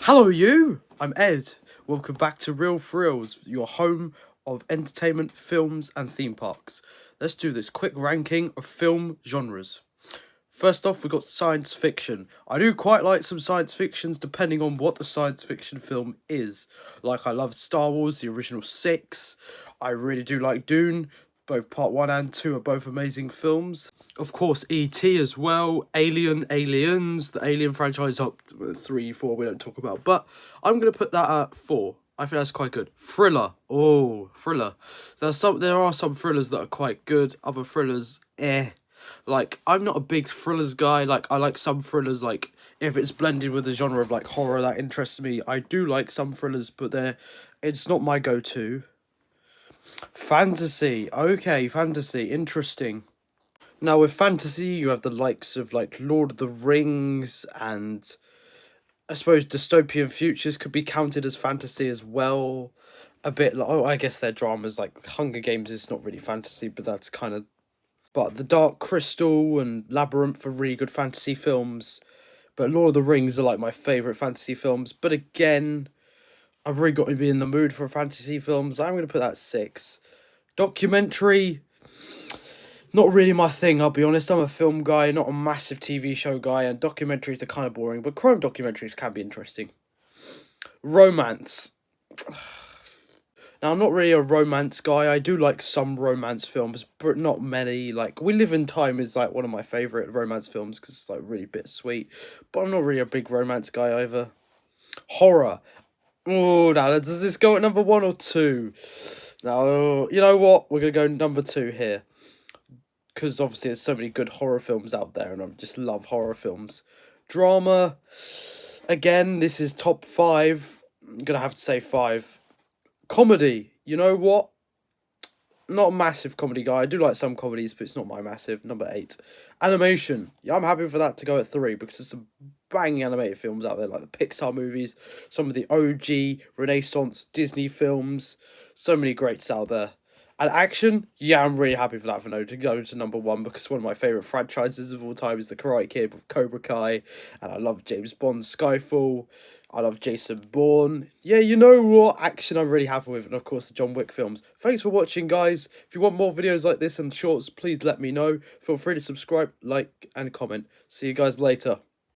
Hello, you! I'm Ed. Welcome back to Real Thrills, your home of entertainment, films, and theme parks. Let's do this quick ranking of film genres. First off, we got science fiction. I do quite like some science fictions depending on what the science fiction film is. Like, I love Star Wars, the original 6. I really do like Dune. Both part 1 and 2 are both amazing films. Of course, E.T. as well. Aliens, the Alien franchise up 3, 4 we don't talk about. But I'm going to put that at 4. I think that's quite good. Thriller. Oh, thriller. There are some thrillers that are quite good. Other thrillers, eh. Like, I'm not a big thrillers guy. Like, I like some thrillers, like, if it's blended with the genre of, like, horror, that interests me. I do like some thrillers, but it's not my go-to. Fantasy. Okay, fantasy. Interesting. Now, with fantasy, you have the likes of, like, Lord of the Rings, and I suppose dystopian futures could be counted as fantasy as well. A bit like, I guess they're dramas, like Hunger Games is not really fantasy, but that's kind of... But The Dark Crystal and Labyrinth are really good fantasy films. But Lord of the Rings are, like, my favourite fantasy films. But again, I've really got to be in the mood for fantasy films. I'm going to put that 6. Documentary, not really my thing, I'll be honest. I'm a film guy, not a massive TV show guy, and documentaries are kind of boring, but crime documentaries can be interesting. Romance. Now, I'm not really a romance guy. I do like some romance films, but not many. Like, We Live in Time is, like, one of my favourite romance films because it's, like, really bittersweet. But I'm not really a big romance guy either. Horror. Oh, now, does this go at number 1 or 2? Now, you know what? We're going to go number 2 here. Because obviously there's so many good horror films out there, and I just love horror films. Drama. Again, this is top 5. I'm going to have to say 5. Comedy, you know what? Not a massive comedy guy. I do like some comedies, but it's not my massive. Number 8. Animation. Yeah, I'm happy for that to go at 3, because there's some banging animated films out there, like the Pixar movies, some of the OG, Renaissance, Disney films. So many greats out there. And action, yeah, I'm really happy for that to go to number 1, because one of my favourite franchises of all time is The Karate Kid with Cobra Kai, and I love James Bond's Skyfall. I love Jason Bourne. Yeah, you know what? Action I'm really happy with. And of course, the John Wick films. Thanks for watching, guys. If you want more videos like this and shorts, please let me know. Feel free to subscribe, like, and comment. See you guys later.